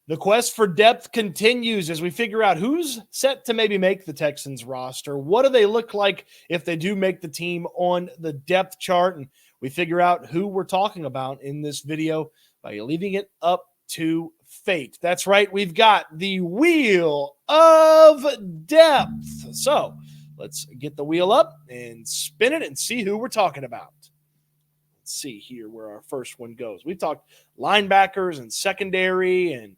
The quest for depth continues as we figure out who's set to maybe make the Texans roster. What do they look like if they do make the team on the depth chart? And we figure out who we're talking about in this video by leaving it up to fate. That's right. We've got the wheel of depth. So let's get the wheel up and spin it and see who we're talking about. Let's see here where our first one goes. We've talked linebackers and secondary, and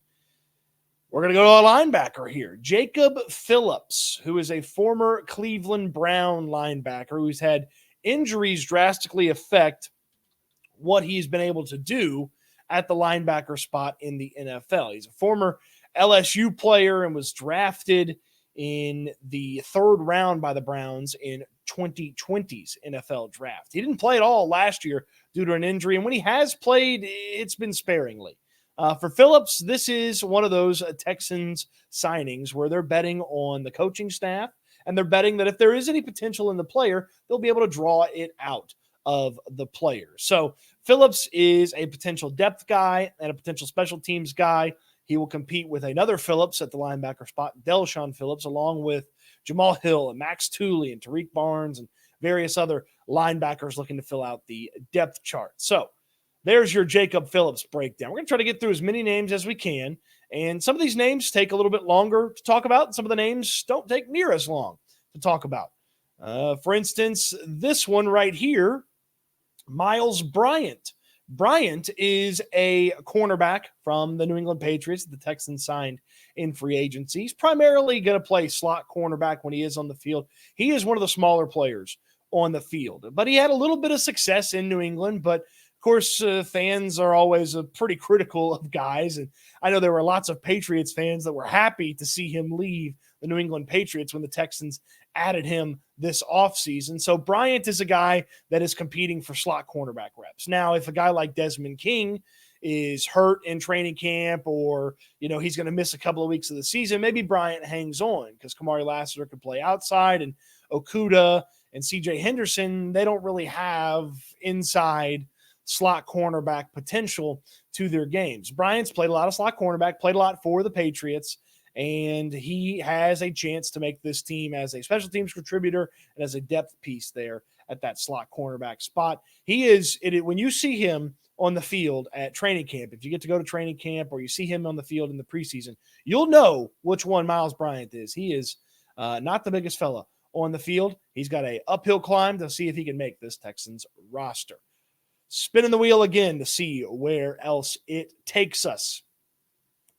we're going to go to a linebacker here. Jacob Phillips, who is a former Cleveland Brown linebacker who's had injuries drastically affect what he's been able to do at the linebacker spot in the NFL. He's a former LSU player and was drafted in the 3rd round by the Browns in 2020's NFL draft. He didn't play at all last year due to an injury, and when he has played, it's been sparingly. For Phillips, this is one of those Texans signings where they're betting on the coaching staff, and they're betting that if there is any potential in the player, they'll be able to draw it out of the player. So Phillips is a potential depth guy and a potential special teams guy. He will compete with another Phillips at the linebacker spot, Dell Phillips, along with Jamal Hill and Max Tooley and Tariq Barnes and various other linebackers looking to fill out the depth chart. So there's your Jacob Phillips breakdown. We're going to try to get through as many names as we can. And some of these names take a little bit longer to talk about. Some of the names don't take near as long to talk about. For instance, this one right here, Miles Bryant. Bryant is a cornerback from the New England Patriots that the Texans signed in free agency. He's primarily going to play slot cornerback when he is on the field. He is one of the smaller players on the field, but he had a little bit of success in New England. But of course, fans are always pretty critical of guys. And I know there were lots of Patriots fans that were happy to see him leave the New England Patriots when the Texans added him this offseason. So Bryant is a guy that is competing for slot cornerback reps. Now, if a guy like Desmond King is hurt in training camp, or, he's going to miss a couple of weeks of the season, maybe Bryant hangs on because Kamari Lassiter could play outside, and Okudah and CJ Henderson, they don't really have inside slot cornerback potential to their games. Bryant's played a lot of slot cornerback, played a lot for the Patriots, and he has a chance to make this team as a special teams contributor and as a depth piece there at that slot cornerback spot. When you see him on the field at training camp, if you get to go to training camp or you see him on the field in the preseason, you'll know which one Miles Bryant is. He is not the biggest fella on the field. He's got an uphill climb to see if he can make this Texans roster. Spinning the wheel again to see where else it takes us.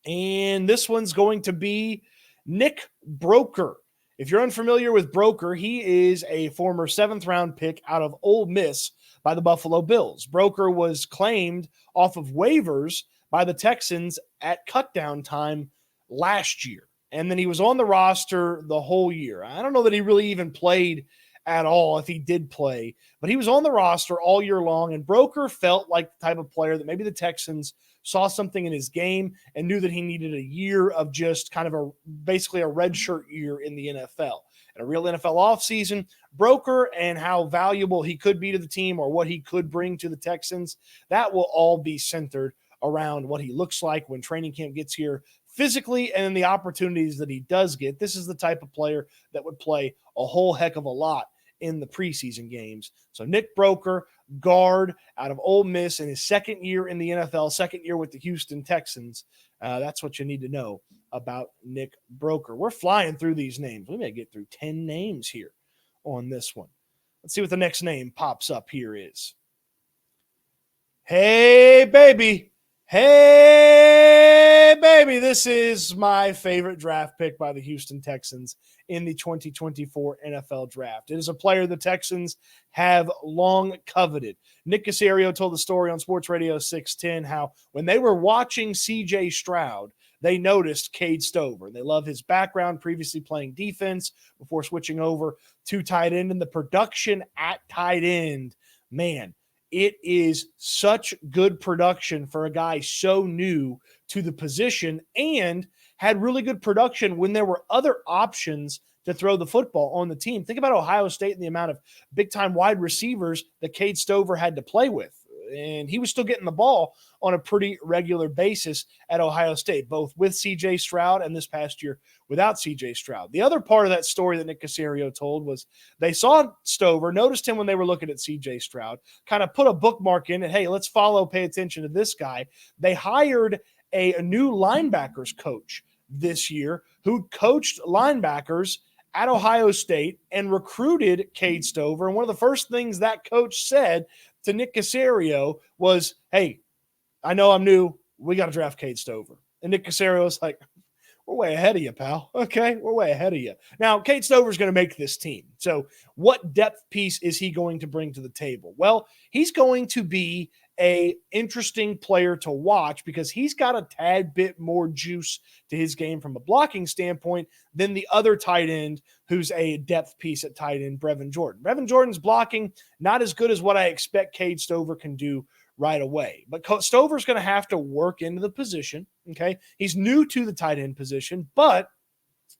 And this one's going to be Nick Broeker. If you're unfamiliar with Broeker, he is a former 7th-round pick out of Ole Miss by the Buffalo Bills. Broeker was claimed off of waivers by the Texans at cutdown time last year. And then he was on the roster the whole year. I don't know that he really even played at all, if he did play, but he was on the roster all year long, and Broeker felt like the type of player that maybe the Texans saw something in his game and knew that he needed a year of just kind of basically a redshirt year in the NFL. And a real NFL offseason, Broeker and how valuable he could be to the team or what he could bring to the Texans, that will all be centered around what he looks like when training camp gets here physically and the opportunities that he does get. This is the type of player that would play a whole heck of a lot in the preseason games. So Nick Broeker, guard out of Ole Miss in his 2nd year in the NFL, 2nd year with the Houston Texans. That's what you need to know about Nick Broeker. We're flying through these names. We may get through 10 names here on this one. Let's see what the next name pops up here is. Hey, baby. Hey, baby. This is my favorite draft pick by the Houston Texans in the 2024 NFL Draft. It is a player the Texans have long coveted. Nick Caserio told the story on Sports Radio 610 how when they were watching C.J. Stroud, they noticed Cade Stover. They love his background, previously playing defense before switching over to tight end, and the production at tight end, man, it is such good production for a guy so new to the position, and had really good production when there were other options to throw the football on the team. Think about Ohio State and the amount of big-time wide receivers that Cade Stover had to play with. and he was still getting the ball on a pretty regular basis at Ohio State, both with C.J. Stroud and this past year without C.J. Stroud. The other part of that story that Nick Caserio told was they saw Stover, noticed him when they were looking at C.J. Stroud, kind of put a bookmark in it. Hey, let's pay attention to this guy. They hired a new linebackers coach this year who coached linebackers at Ohio State and recruited Cade Stover. And one of the first things that coach said to Nick Caserio was, hey, I know I'm new. We got to draft Cade Stover. And Nick Caserio was like, we're way ahead of you, pal. Okay, we're way ahead of you. Now, Cade Stover is going to make this team. So what depth piece is he going to bring to the table? Well, he's going to be a interesting player to watch because he's got a tad bit more juice to his game from a blocking standpoint than the other tight end who's a depth piece at tight end, Brevin Jordan. Brevin Jordan's blocking not as good as what I expect Cade Stover can do right away. But Stover's going to have to work into the position, okay? He's new to the tight end position, but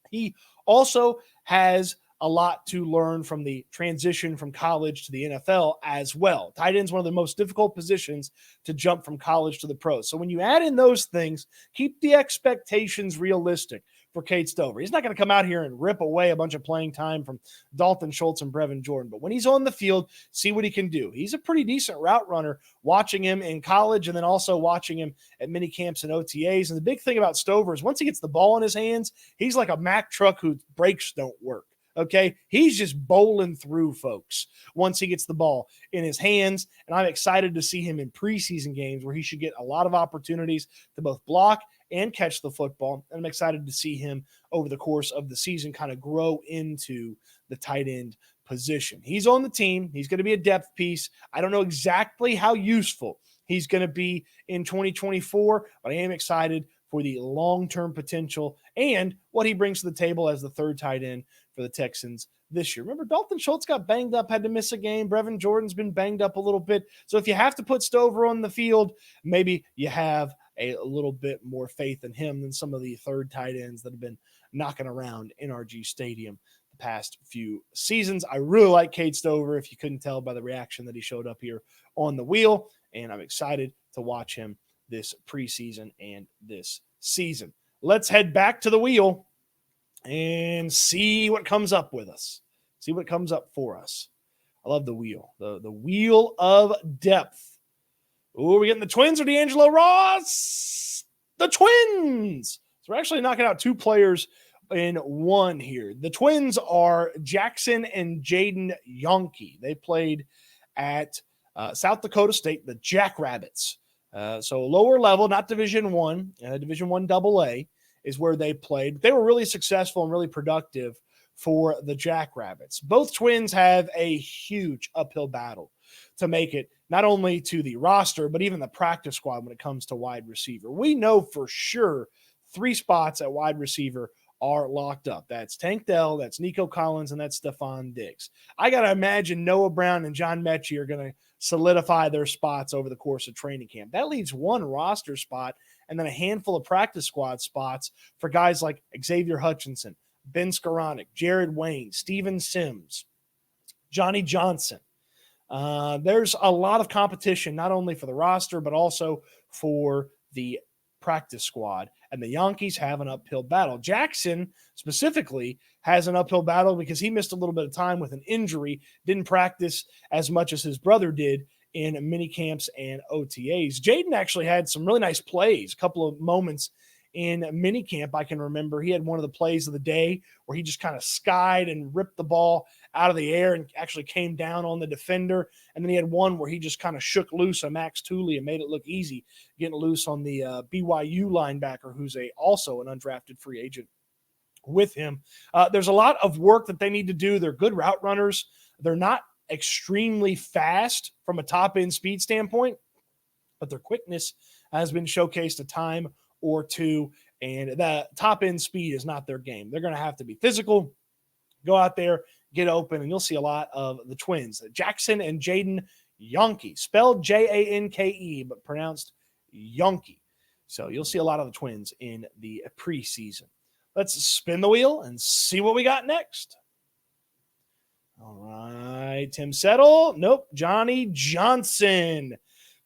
he also has a lot to learn from the transition from college to the NFL as well. Tight end is one of the most difficult positions to jump from college to the pros. So when you add in those things, keep the expectations realistic for Cade Stover. He's not going to come out here and rip away a bunch of playing time from Dalton Schultz and Brevin Jordan. But when he's on the field, see what he can do. He's a pretty decent route runner, watching him in college and then also watching him at mini camps and OTAs. And the big thing about Stover is once he gets the ball in his hands, he's like a Mack truck whose brakes don't work. Okay, he's just bowling through folks once he gets the ball in his hands, and I'm excited to see him in preseason games where he should get a lot of opportunities to both block and catch the football, and I'm excited to see him over the course of the season kind of grow into the tight end position. He's on the team. He's going to be a depth piece. I don't know exactly how useful he's going to be in 2024, but I am excited for the long-term potential and what he brings to the table as the third tight end for the Texans this year. Remember, Dalton Schultz got banged up, had to miss a game. Brevin Jordan's been banged up a little bit. So if you have to put Stover on the field, maybe you have a little bit more faith in him than some of the third tight ends that have been knocking around NRG Stadium the past few seasons. I really like Cade Stover, if you couldn't tell by the reaction that he showed up here on the wheel, and I'm excited to watch him this preseason and this season. Let's head back to the wheel and see what comes up with us. See what comes up for us. I love the wheel. The wheel of depth. Ooh, we're getting the Twins or D'Angelo Ross? The Twins! So we're actually knocking out two players in one here. The Twins are Jackson and Jaden Yonke. They played at South Dakota State, the Jackrabbits. So lower level, not Division I, Division I AA is where they played. They were really successful and really productive for the Jackrabbits. Both Twins have a huge uphill battle to make it not only to the roster, but even the practice squad when it comes to wide receiver. We know for sure 3 spots at wide receiver are locked up. That's Tank Dell, that's Nico Collins, and that's Stefon Diggs. I got to imagine Noah Brown and John Mechie are going to solidify their spots over the course of training camp. That leaves 1 roster spot and then a handful of practice squad spots for guys like Xavier Hutchinson, Ben Skoranek, Jared Wayne, Steven Sims, Johnny Johnson. There's a lot of competition, not only for the roster, but also for the practice squad. And the Yankees have an uphill battle. Jackson specifically has an uphill battle because he missed a little bit of time with an injury, didn't practice as much as his brother did in mini camps and OTAs. Jaden actually had some really nice plays, a couple of moments in mini camp. I can remember he had one of the plays of the day where he just kind of skied and ripped the ball out of the air and actually came down on the defender. And then he had one where he just kind of shook loose a Max Tooley and made it look easy, getting loose on the BYU linebacker, who's also an undrafted free agent with him. There's a lot of work that they need to do. They're good route runners. They're not extremely fast from a top-end speed standpoint, but their quickness has been showcased a time or two, and the top-end speed is not their game. They're going to have to be physical, go out there, get open, and you'll see a lot of the Twins. Jackson and Jaden Yonke, spelled Janke, but pronounced Yonke. So you'll see a lot of the Twins in the preseason. Let's spin the wheel and see what we got next. All right, Tim Settle. Nope, Johnny Johnson.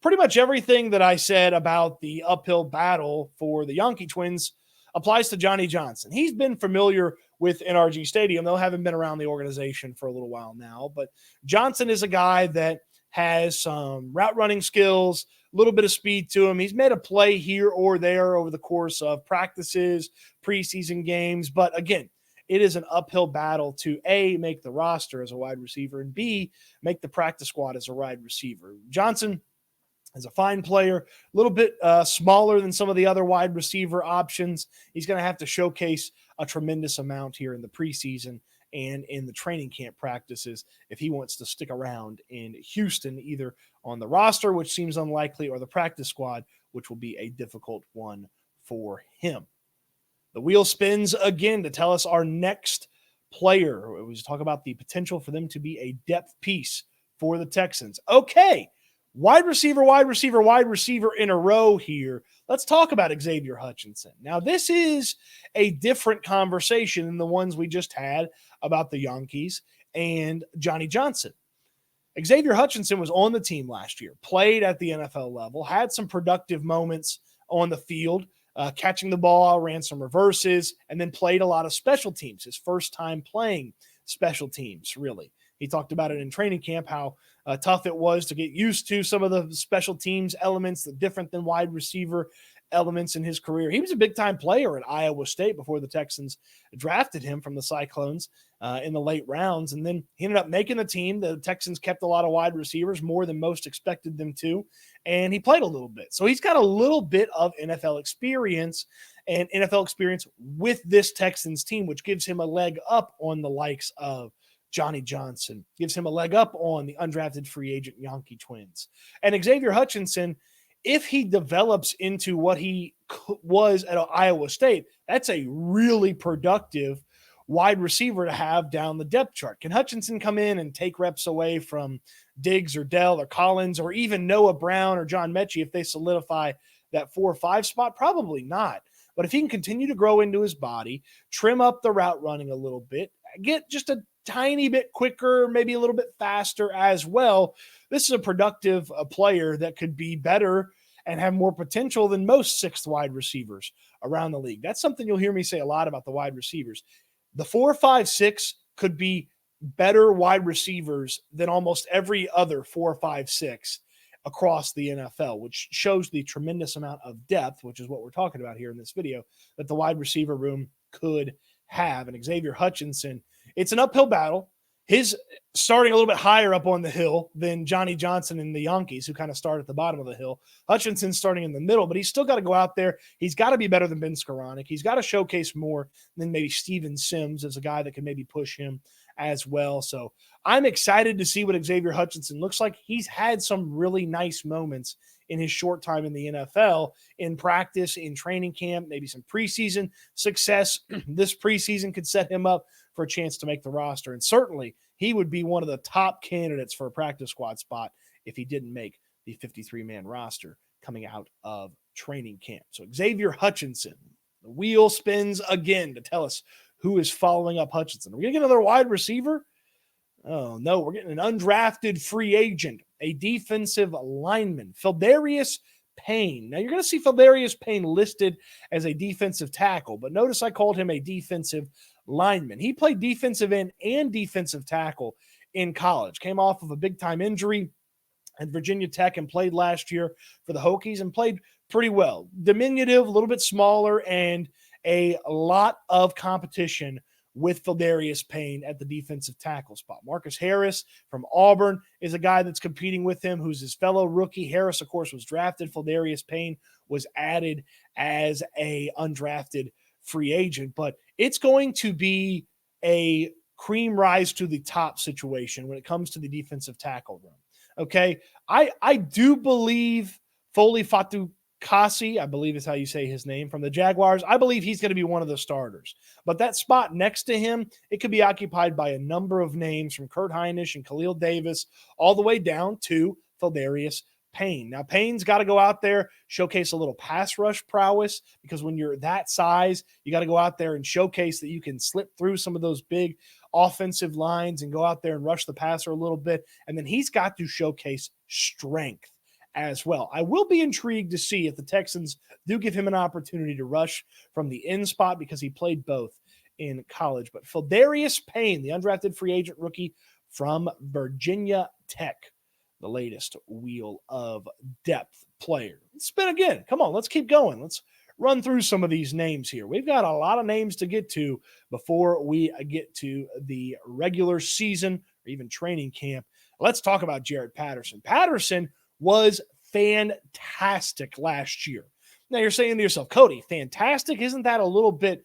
pretty much everything that I said about the uphill battle for the Yankee Twins applies to Johnny Johnson. He's been familiar with NRG Stadium, though haven't been around the organization for a little while now. But Johnson is a guy that has some route running skills, a little bit of speed to him. He's made a play here or there over the course of practices, preseason games. But again, it is an uphill battle to A, make the roster as a wide receiver, and B, make the practice squad as a wide receiver. Johnson is a fine player, a little bit smaller than some of the other wide receiver options. He's going to have to showcase a tremendous amount here in the preseason and in the training camp practices if he wants to stick around in Houston, either on the roster, which seems unlikely, or the practice squad, which will be a difficult one for him. The wheel spins again to tell us our next player. We talk about the potential for them to be a depth piece for the Texans. Okay, wide receiver in a row here. Let's talk about Xavier Hutchinson. Now, this is a different conversation than the ones we just had about the Yankees and Johnny Johnson. Xavier Hutchinson was on the team last year, played at the NFL level, had some productive moments on the field, catching the ball, ran some reverses, and then played a lot of special teams. His first time playing special teams, really. He talked about it in training camp, how tough it was to get used to some of the special teams elements, the different than wide receiver elements in his career. He was a big-time player at Iowa State before the Texans drafted him from the Cyclones in the late rounds, and then he ended up making the team. The Texans kept a lot of wide receivers, more than most expected them to, and he played a little bit. So he's got a little bit of NFL experience, and NFL experience with this Texans team, which gives him a leg up on the likes of Johnny Johnson, gives him a leg up on the undrafted free agent Yankee Twins. And Xavier Hutchinson, if he develops into what he was at Iowa State, that's a really productive wide receiver to have down the depth chart. Can Hutchinson come in and take reps away from Diggs or Dell or Collins or even Noah Brown or John Mechie if they solidify that 4 or 5 spot? Probably not. But if he can continue to grow into his body, trim up the route running a little bit, get just a tiny bit quicker, maybe a little bit faster as well, this is a productive player that could be better and have more potential than most sixth wide receivers around the league. That's something you'll hear me say a lot about the wide receivers. The 4, 5, 6 could be better wide receivers than almost every other 4, 5, 6 across the NFL, which shows the tremendous amount of depth, which is what we're talking about here in this video, that the wide receiver room could have. And Xavier Hutchinson, it's an uphill battle. His starting a little bit higher up on the hill than Johnny Johnson and the Yankees, who kind of start at the bottom of the hill. Hutchinson's starting in the middle, but he's still got to go out there. He's got to be better than Ben Skoranek. He's got to showcase more than maybe Steven Sims as a guy that can maybe push him as well. So I'm excited to see what Xavier Hutchinson looks like. He's had some really nice moments in his short time in the NFL, in practice, in training camp, maybe some preseason success. This preseason could set him up for a chance to make the roster. And certainly he would be one of the top candidates for a practice squad spot if he didn't make the 53-man roster coming out of training camp. So Xavier Hutchinson, the wheel spins again to tell us who is following up Hutchinson. Are we going to get another wide receiver? Oh, no, we're getting an undrafted free agent, a defensive lineman, Phildarius Payne. Now, you're going to see Phildarius Payne listed as a defensive tackle, but notice I called him a defensive lineman. He played defensive end and defensive tackle in college, came off of a big-time injury at Virginia Tech and played last year for the Hokies and played pretty well. Diminutive, a little bit smaller, and a lot of competition with Phildarius Payne at the defensive tackle spot. Marcus Harris from Auburn is a guy that's competing with him, who's his fellow rookie. Harris, of course, was drafted. Phildarius Payne was added as a undrafted free agent. But it's going to be a cream rise to the top situation when it comes to the defensive tackle room. Okay, I do believe Foley Fatukasi, I believe is how you say his name, from the Jaguars. I believe he's going to be one of the starters. But that spot next to him, it could be occupied by a number of names from Kurt Heinisch and Khalil Davis all the way down to Phildarius Payne. Now, Payne's got to go out there, showcase a little pass rush prowess, because when you're that size, you got to go out there and showcase that you can slip through some of those big offensive lines and go out there and rush the passer a little bit. And then he's got to showcase strength as well. I will be intrigued to see if the Texans do give him an opportunity to rush from the end spot because he played both in college. But Phildarius Payne, the undrafted free agent rookie from Virginia Tech, the latest wheel of depth player. Let's spin again. Come on, let's keep going. Let's run through some of these names here. We've got a lot of names to get to before we get to the regular season or even training camp. Let's talk about Jaret Patterson. Patterson was fantastic last year. Now you're saying to yourself, Cody, fantastic? Isn't that a little bit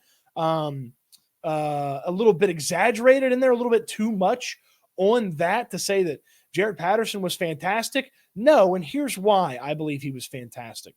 exaggerated in there, a little bit too much on that to say that Jaret Patterson was fantastic? No, and here's why I believe he was fantastic.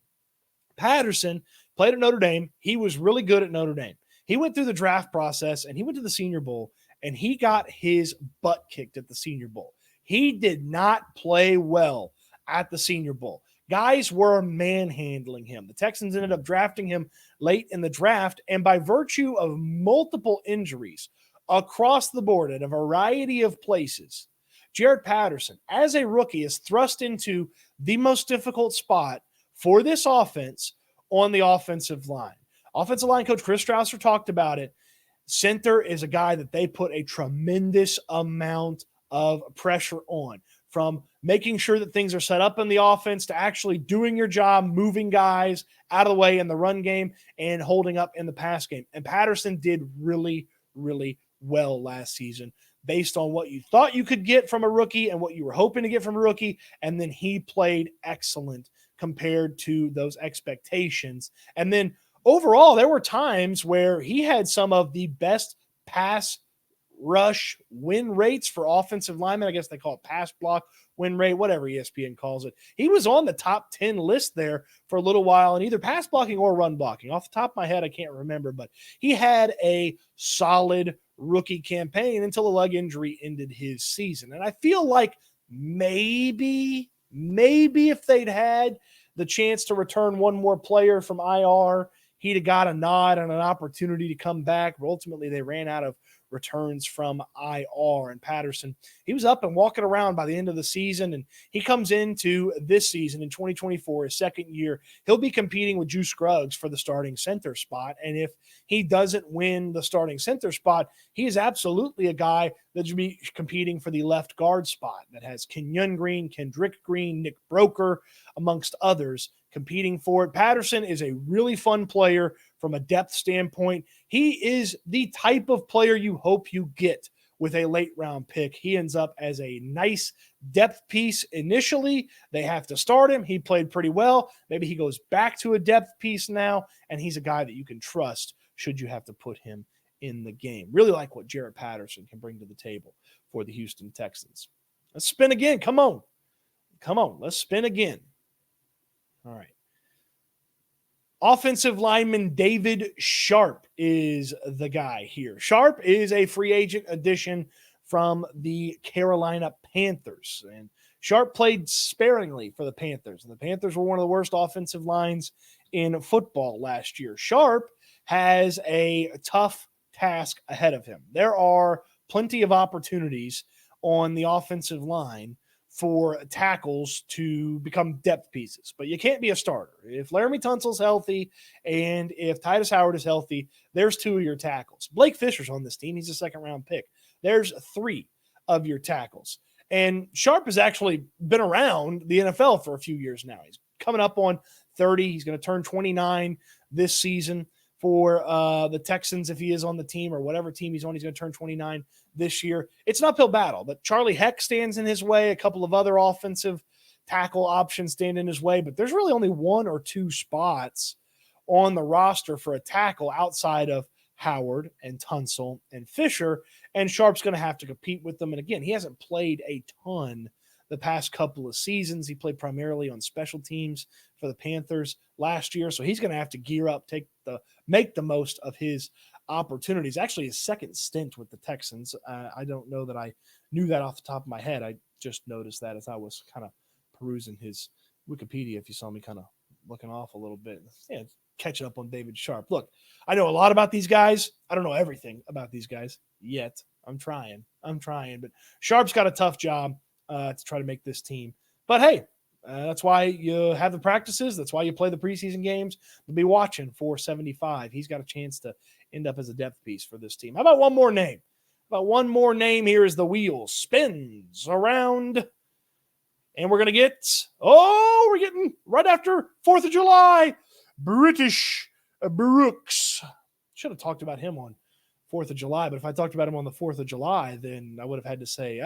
Patterson played at Notre Dame. He was really good at Notre Dame. He went through the draft process, and he went to the Senior Bowl, and he got his butt kicked at the Senior Bowl. He did not play well at the Senior Bowl. Guys were manhandling him. The Texans ended up drafting him late in the draft, and by virtue of multiple injuries across the board at a variety of places, Jaret Patterson, as a rookie, is thrust into the most difficult spot for this offense on the offensive line. Offensive line coach Chris Strausser talked about it. Center is a guy that they put a tremendous amount of pressure on, from making sure that things are set up in the offense to actually doing your job, moving guys out of the way in the run game and holding up in the pass game. And Patterson did really, really well last season based on what you thought you could get from a rookie and what you were hoping to get from a rookie. And then he played excellent compared to those expectations. And then overall, there were times where he had some of the best pass rush win rates for offensive linemen. I guess they call it pass block win rate, whatever ESPN calls it. He was on the top 10 list there for a little while in either pass blocking or run blocking. Off the top of my head, I can't remember, but he had a solid rookie campaign until a leg injury ended his season. And I feel like maybe if they'd had the chance to return one more player from IR, he'd have got a nod and an opportunity to come back. But ultimately, they ran out of returns from IR. And Patterson, he was up and walking around by the end of the season, and he comes into this season in 2024, his second year. He'll be competing with Juice Scruggs for the starting center spot. And if he doesn't win the starting center spot, he is absolutely a guy that should be competing for the left guard spot that has Kenyon Green, Kendrick Green, Nick Broker, amongst others, competing for it. Patterson is a really fun player from a depth standpoint. He is the type of player you hope you get with a late round pick. He ends up as a nice depth piece initially. They have to start him. He played pretty well. Maybe he goes back to a depth piece now, and he's a guy that you can trust should you have to put him in the game. Really like what Jaret Patterson can bring to the table for the Houston Texans. Let's spin again. Come on. Let's spin again. All right. Offensive lineman David Sharp is the guy here. Sharp is a free agent addition from the Carolina Panthers. And Sharp played sparingly for the Panthers. And the Panthers were one of the worst offensive lines in football last year. Sharp has a tough task ahead of him. There are plenty of opportunities on the offensive line for tackles to become depth pieces, but you can't be a starter. If Laramie Tunsil's healthy and if Titus Howard is healthy, there's two of your tackles. Blake Fisher's on this team. He's a second-round pick. There's three of your tackles. And Sharp has actually been around the NFL for a few years now. He's coming up on 30. He's going to turn 29 this season for the Texans if he is on the team, or whatever team he's on. He's going to turn 29 this year. It's an uphill battle, but Charlie Heck stands in his way. A couple of other offensive tackle options stand in his way, but there's really only one or two spots on the roster for a tackle outside of Howard and Tunsil and Fisher, and Sharp's going to have to compete with them. And again, he hasn't played a ton the past couple of seasons. He played primarily on special teams for the Panthers last year, so he's going to have to gear up, make the most of his opportunities. Actually, his second stint with the Texans. I don't know that I knew that off the top of my head. I just noticed that as I was kind of perusing his Wikipedia, if you saw me kind of looking off a little bit. Yeah, catching up on David Sharp. Look, I know a lot about these guys. I don't know everything about these guys yet. I'm trying. But Sharp's got a tough job to try to make this team. But hey, That's why you have the practices. That's why you play the preseason games. You'll be watching for 75. He's got a chance to end up as a depth piece for this team. How about one more name? About one more name here as the wheel spins around. And we're going to get, we're getting right after 4th of July, British Brooks. Should have talked about him on 4th of July, but if I talked about him on the 4th of July, then I would have had to say, we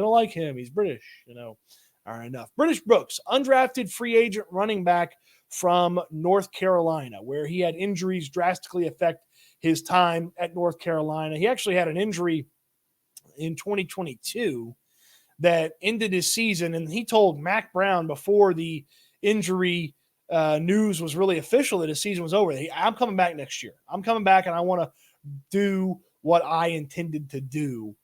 don't like him. He's British, All right, enough. British Brooks, undrafted free agent running back from North Carolina, where he had injuries drastically affect his time at North Carolina. He actually had an injury in 2022 that ended his season, and he told Mac Brown before the injury news was really official that his season was over. I'm coming back next year. I'm coming back, and I want to do what I intended to do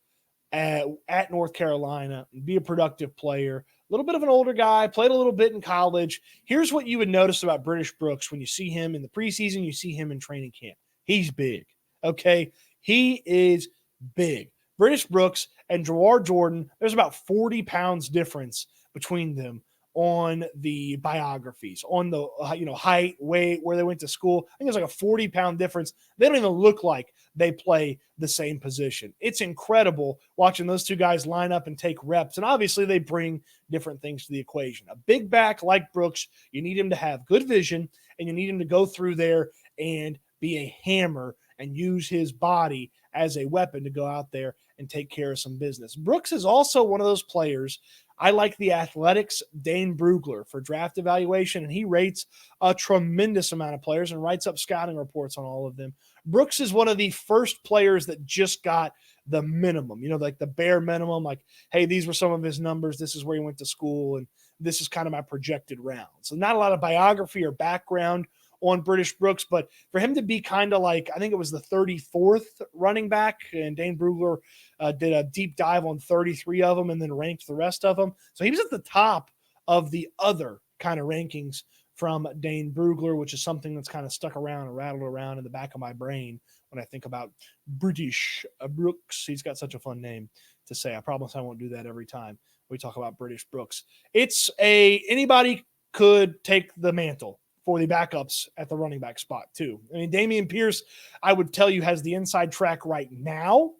at North Carolina, be a productive player, a little bit of an older guy, played a little bit in college. Here's what you would notice about British Brooks when you see him in the preseason, you see him in training camp. He's big, okay? He is big. British Brooks and Jawar Jordan, there's about 40 pounds difference between them on the biographies, on the height, weight, where they went to school. I think there's like a 40-pound difference. They don't even look like they play the same position. It's incredible watching those two guys line up and take reps, and obviously they bring different things to the equation. A big back like Brooks, you need him to have good vision, and you need him to go through there and be a hammer and use his body as a weapon to go out there and take care of some business. Brooks is also one of those players. I like the Athletics' Dane Brugler for draft evaluation, and he rates a tremendous amount of players and writes up scouting reports on all of them. Brooks is one of the first players that just got the minimum, like the bare minimum, like, hey, these were some of his numbers. This is where he went to school, and this is kind of my projected round. So not a lot of biography or background on British Brooks, but for him to be kind of like, I think it was the 34th running back, and Dane Brugler did a deep dive on 33 of them and then ranked the rest of them. So he was at the top of the other kind of rankings from Dane Brugler, which is something that's kind of stuck around and rattled around in the back of my brain when I think about British Brooks. He's got such a fun name to say. I promise I won't do that every time we talk about British Brooks. Anybody could take the mantle for the backups at the running back spot too. I mean, Dameon Pierce, I would tell you, has the inside track right now,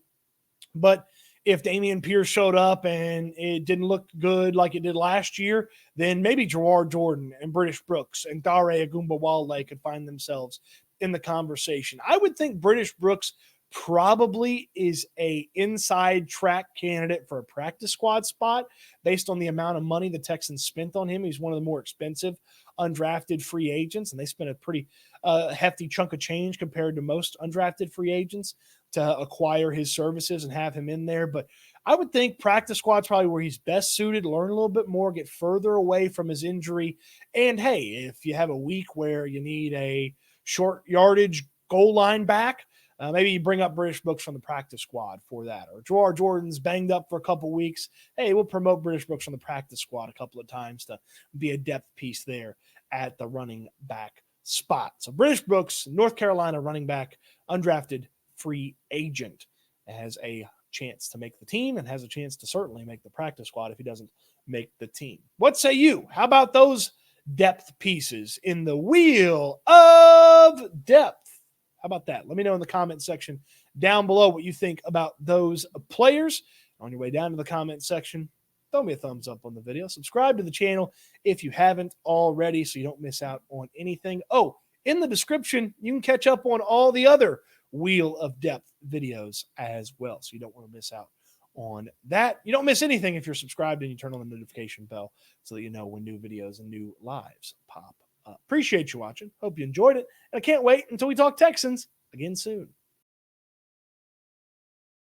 but if Dameon Pierce showed up and it didn't look good like it did last year, then maybe Jawar Jordan and British Brooks and Dare Agumba-Wale could find themselves in the conversation. I would think British Brooks probably is a inside track candidate for a practice squad spot based on the amount of money the Texans spent on him. He's one of the more expensive undrafted free agents, and they spent a pretty hefty chunk of change compared to most undrafted free agents to acquire his services and have him in there. But I would think practice squad's probably where he's best suited, learn a little bit more, get further away from his injury. And hey, if you have a week where you need a short yardage goal line back, maybe you bring up British Brooks from the practice squad for that. Or Jawar Jordan's banged up for a couple weeks. Hey, we'll promote British Brooks from the practice squad a couple of times to be a depth piece there at the running back spot. So British Brooks, North Carolina running back, undrafted free agent, has a chance to make the team and has a chance to certainly make the practice squad if he doesn't make the team. What say you? How about those depth pieces in the wheel of depth? How about that? Let me know in the comment section down below what you think about those players. On your way down to the comment section, throw me a thumbs up on the video. Subscribe to the channel if you haven't already so you don't miss out on anything. Oh, in the description, you can catch up on all the other Wheel of Depth videos as well, so you don't want to miss out on that. You don't miss anything if you're subscribed and you turn on the notification bell so that you know when new videos and new lives pop up. Appreciate you watching. Hope you enjoyed it. And I can't wait until we talk Texans again soon.